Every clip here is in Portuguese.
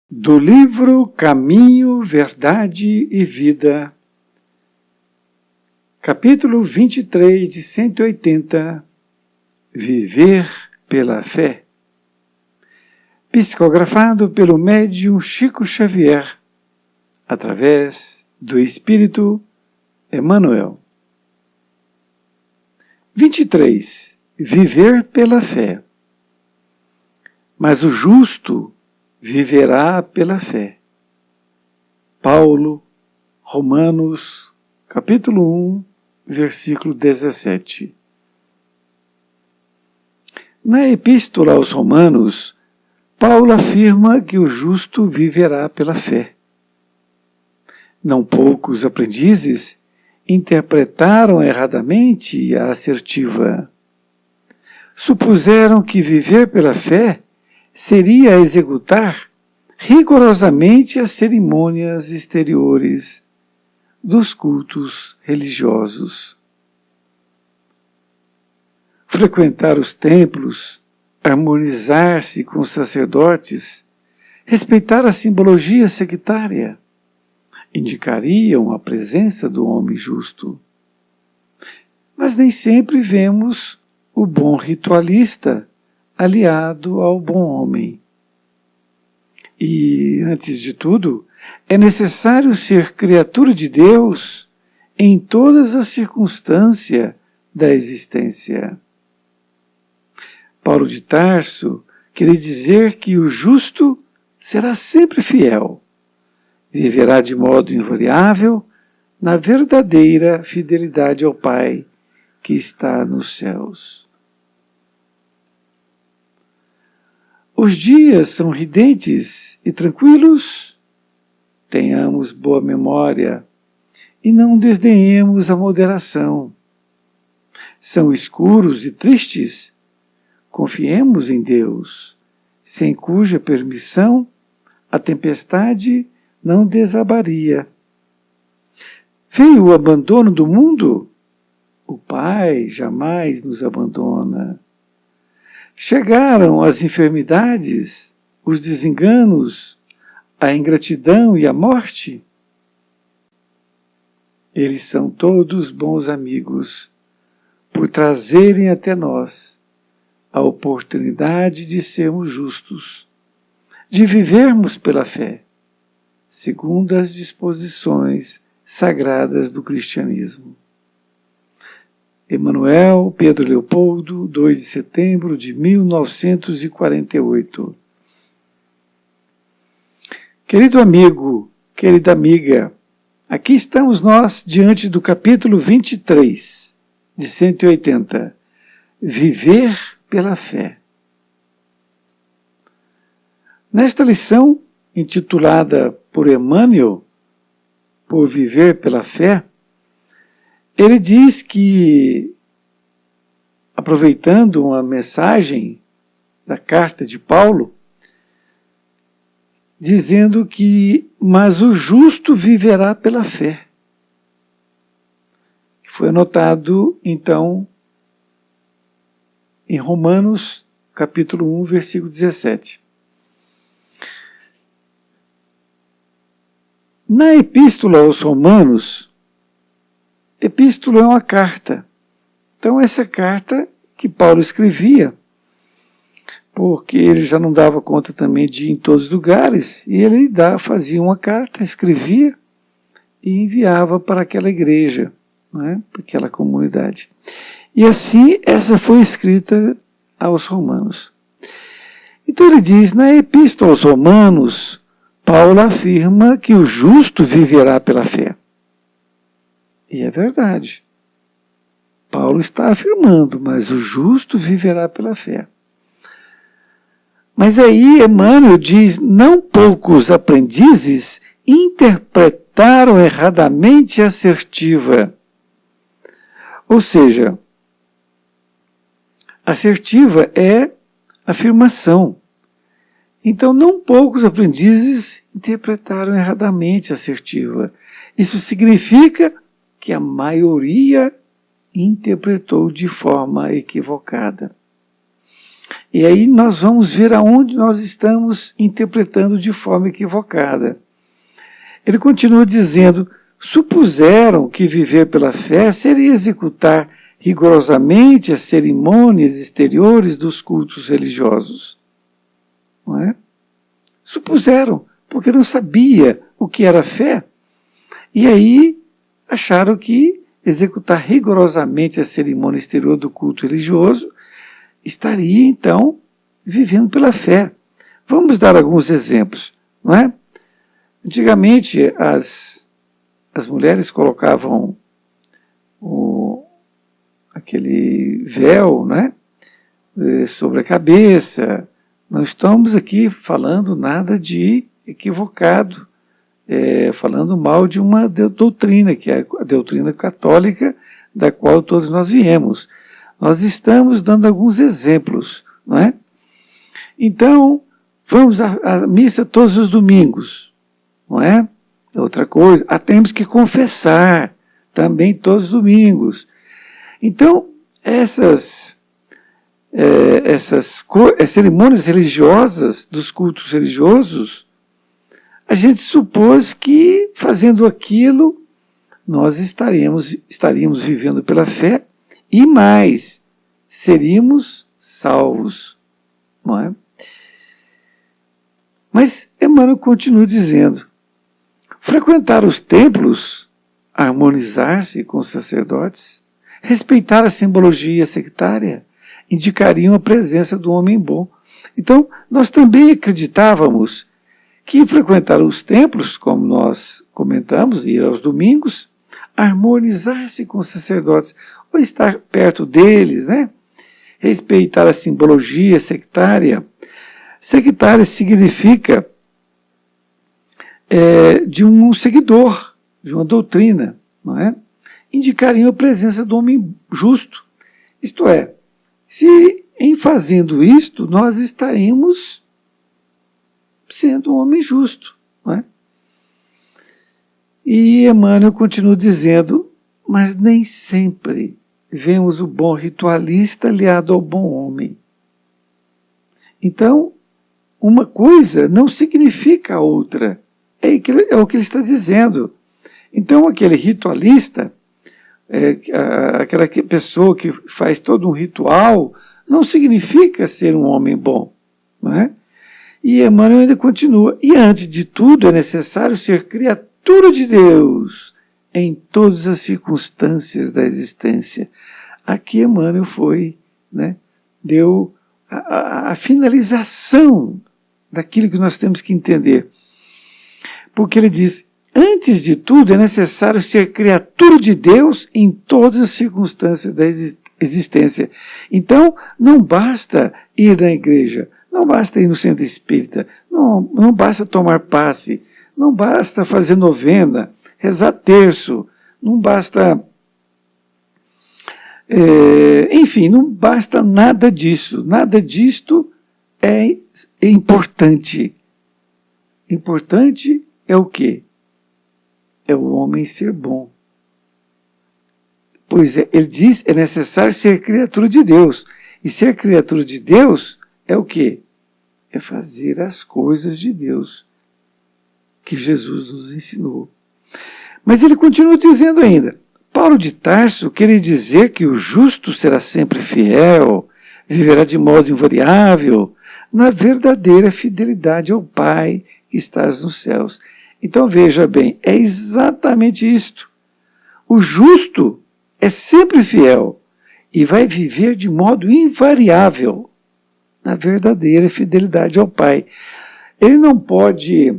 Do livro Caminho, Verdade e Vida, capítulo 23 de 180, Viver pela Fé, psicografado pelo médium Chico Xavier, através do Espírito Emmanuel. 23. Viver pela fé. Mas o justo viverá pela fé. Paulo, Romanos, capítulo 1, versículo 17. Na Epístola aos Romanos, Paulo afirma que o justo viverá pela fé. Não poucos aprendizes interpretaram erradamente a assertiva. Supuseram que viver pela fé seria executar rigorosamente as cerimônias exteriores dos cultos religiosos. Frequentar os templos, harmonizar-se com os sacerdotes, respeitar a simbologia sectária, indicariam a presença do homem justo. Mas nem sempre vemos o bom ritualista aliado ao bom homem. E, antes de tudo, é necessário ser criatura de Deus em todas as circunstâncias da existência. Paulo de Tarso queria dizer que o justo será sempre fiel, viverá de modo invariável na verdadeira fidelidade ao Pai que está nos céus. Os dias são ridentes e tranquilos? Tenhamos boa memória e não desdenhemos a moderação. São escuros e tristes? Confiemos em Deus, sem cuja permissão a tempestade não desabaria. Veio o abandono do mundo? O Pai jamais nos abandona. Chegaram as enfermidades, os desenganos, a ingratidão e a morte? Eles são todos bons amigos, por trazerem até nós a oportunidade de sermos justos, de vivermos pela fé, segundo as disposições sagradas do cristianismo. Emanuel, Pedro Leopoldo, 2 de setembro de 1948. Querido amigo, querida amiga, aqui estamos nós diante do capítulo 23 de 180, Viver pela Fé. Nesta lição, intitulada por Emmanuel, Por Viver pela Fé, ele diz que, aproveitando uma mensagem da carta de Paulo, dizendo que, mas o justo viverá pela fé. Foi anotado, então, em Romanos, capítulo 1, versículo 17. Na Epístola aos Romanos, epístola é uma carta. Então, essa carta que Paulo escrevia, porque ele já não dava conta também de ir em todos os lugares, e ele fazia uma carta, escrevia e enviava para aquela igreja, para aquela comunidade. E assim, essa foi escrita aos Romanos. Então ele diz, na Epístola aos Romanos, Paulo afirma que o justo viverá pela fé. E é verdade. Paulo está afirmando, mas o justo viverá pela fé. Mas aí Emmanuel diz, não poucos aprendizes interpretaram erradamente a assertiva. Ou seja, assertiva é afirmação. Então, não poucos aprendizes interpretaram erradamente a assertiva. Isso significa que a maioria interpretou de forma equivocada. E aí nós vamos ver aonde nós estamos interpretando de forma equivocada. Ele continua dizendo: supuseram que viver pela fé seria executar rigorosamente as cerimônias exteriores dos cultos religiosos. Não é? Supuseram, porque não sabia o que era fé. E aí acharam que executar rigorosamente a cerimônia exterior do culto religioso estaria, então, vivendo pela fé. Vamos dar alguns exemplos, não é? Antigamente, as mulheres colocavam aquele véu, né, sobre a cabeça. Não estamos aqui falando nada de equivocado, falando mal de uma doutrina, que é a doutrina católica, da qual todos nós viemos. Nós estamos dando alguns exemplos, não é? Então, vamos à missa todos os domingos, não é? Outra coisa, temos que confessar também todos os domingos. Então, essas cerimônias religiosas, dos cultos religiosos, a gente supôs que, fazendo aquilo, nós estaríamos vivendo pela fé e mais, seríamos salvos, não é? Mas Emmanuel continua dizendo: frequentar os templos, harmonizar-se com os sacerdotes, respeitar a simbologia sectária, indicariam a presença do homem bom. Então, nós também acreditávamos que frequentar os templos, como nós comentamos, ir aos domingos, harmonizar-se com os sacerdotes, ou estar perto deles, né? Respeitar a simbologia sectária. Sectária significa de um seguidor, de uma doutrina, não é? Indicariam a presença do homem justo. Isto é, se em fazendo isto, nós estaremos sendo um homem justo, não é? E Emmanuel continua dizendo: mas nem sempre vemos o bom ritualista aliado ao bom homem. Então, uma coisa não significa a outra. É o que ele está dizendo. Então, aquele ritualista, aquela pessoa que faz todo um ritual, não significa ser um homem bom, não é? E Emmanuel ainda continua: e antes de tudo é necessário ser criatura de Deus em todas as circunstâncias da existência. Aqui Emmanuel deu a finalização daquilo que nós temos que entender. Porque ele diz: antes de tudo é necessário ser criatura de Deus em todas as circunstâncias da existência. Então, não basta ir na igreja, não basta ir no centro espírita, não basta tomar passe, não basta fazer novena, rezar terço, não basta... enfim, não basta nada disso. Nada disto é importante. Importante é o quê? É o homem ser bom. Pois é, ele diz, é necessário ser criatura de Deus. E ser criatura de Deus é o quê? É fazer as coisas de Deus, que Jesus nos ensinou. Mas ele continua dizendo ainda: Paulo de Tarso queria dizer que o justo será sempre fiel, viverá de modo invariável, na verdadeira fidelidade ao Pai que estás nos céus. Então veja bem, é exatamente isto. O justo é sempre fiel e vai viver de modo invariável, na verdadeira fidelidade ao Pai. Ele não pode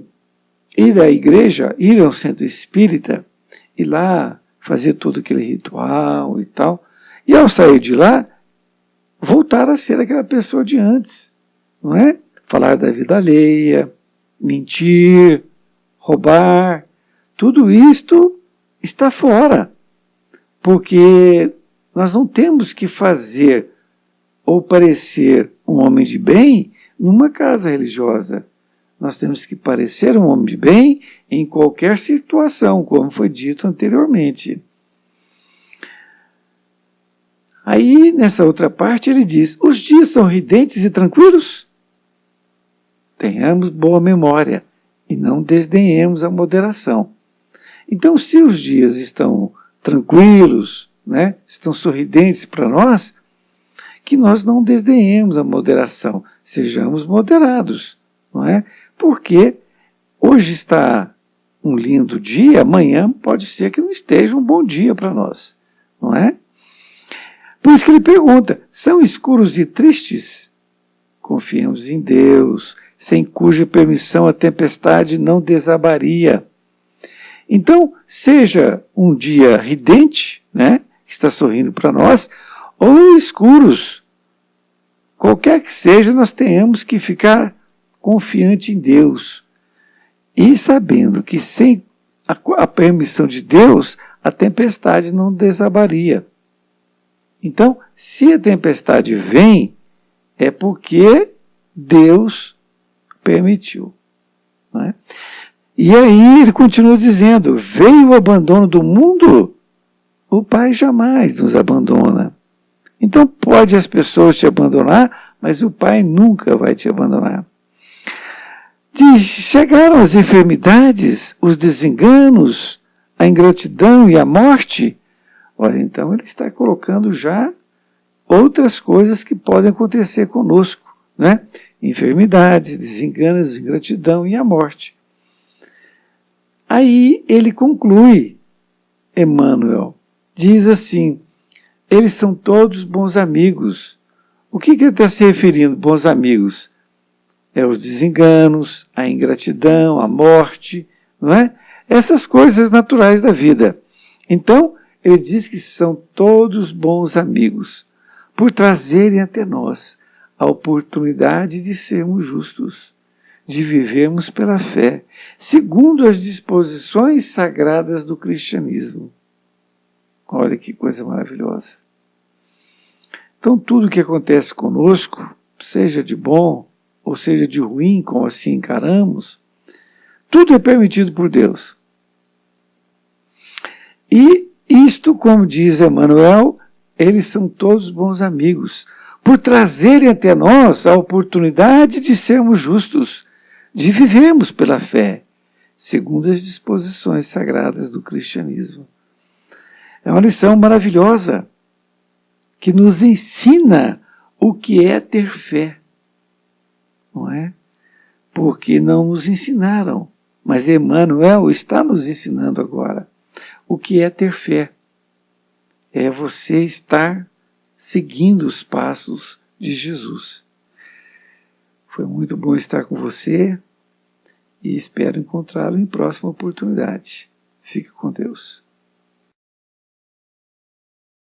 ir à igreja, ir ao centro espírita, e lá fazer todo aquele ritual e tal, e ao sair de lá, voltar a ser aquela pessoa de antes, não é? Falar da vida alheia, mentir, roubar, tudo isto está fora, porque nós não temos que fazer ou parecer um homem de bem numa casa religiosa. Nós temos que parecer um homem de bem em qualquer situação, como foi dito anteriormente. Aí, nessa outra parte, ele diz: os dias são ridentes e tranquilos? Tenhamos boa memória e não desdenhemos a moderação. Então, se os dias estão tranquilos, né, estão sorridentes para nós, que nós não desdenhemos a moderação, sejamos moderados, não é? Porque hoje está um lindo dia, amanhã pode ser que não esteja um bom dia para nós, não é? Por isso que ele pergunta: são escuros e tristes? Confiemos em Deus, sem cuja permissão a tempestade não desabaria. Então, seja um dia ridente, né, que está sorrindo para nós, ou escuros, qualquer que seja, nós tenhamos que ficar confiante em Deus e sabendo que sem a permissão de Deus, a tempestade não desabaria. Então, se a tempestade vem, é porque Deus permitiu. Não é? E aí ele continua dizendo: veio o abandono do mundo, o Pai jamais nos abandona. Então pode as pessoas te abandonar, mas o Pai nunca vai te abandonar. Chegaram as enfermidades, os desenganos, a ingratidão e a morte. Olha, então ele está colocando já outras coisas que podem acontecer conosco, né? Enfermidades, desenganos, ingratidão e a morte. Aí ele conclui, Emmanuel, diz assim: eles são todos bons amigos. O que ele está se referindo, bons amigos? É os desenganos, a ingratidão, a morte, não é? Essas coisas naturais da vida. Então, ele diz que são todos bons amigos, por trazerem até nós a oportunidade de sermos justos, de vivermos pela fé, segundo as disposições sagradas do cristianismo. Olha que coisa maravilhosa. Então, tudo que acontece conosco, seja de bom ou seja de ruim, como assim encaramos, tudo é permitido por Deus. E isto, como diz Emmanuel, eles são todos bons amigos, por trazerem até nós a oportunidade de sermos justos, de vivermos pela fé, segundo as disposições sagradas do cristianismo. É uma lição maravilhosa, que nos ensina o que é ter fé, não é? Porque não nos ensinaram, mas Emmanuel está nos ensinando agora o que é ter fé. É você estar seguindo os passos de Jesus. Foi muito bom estar com você e espero encontrá-lo em próxima oportunidade. Fique com Deus.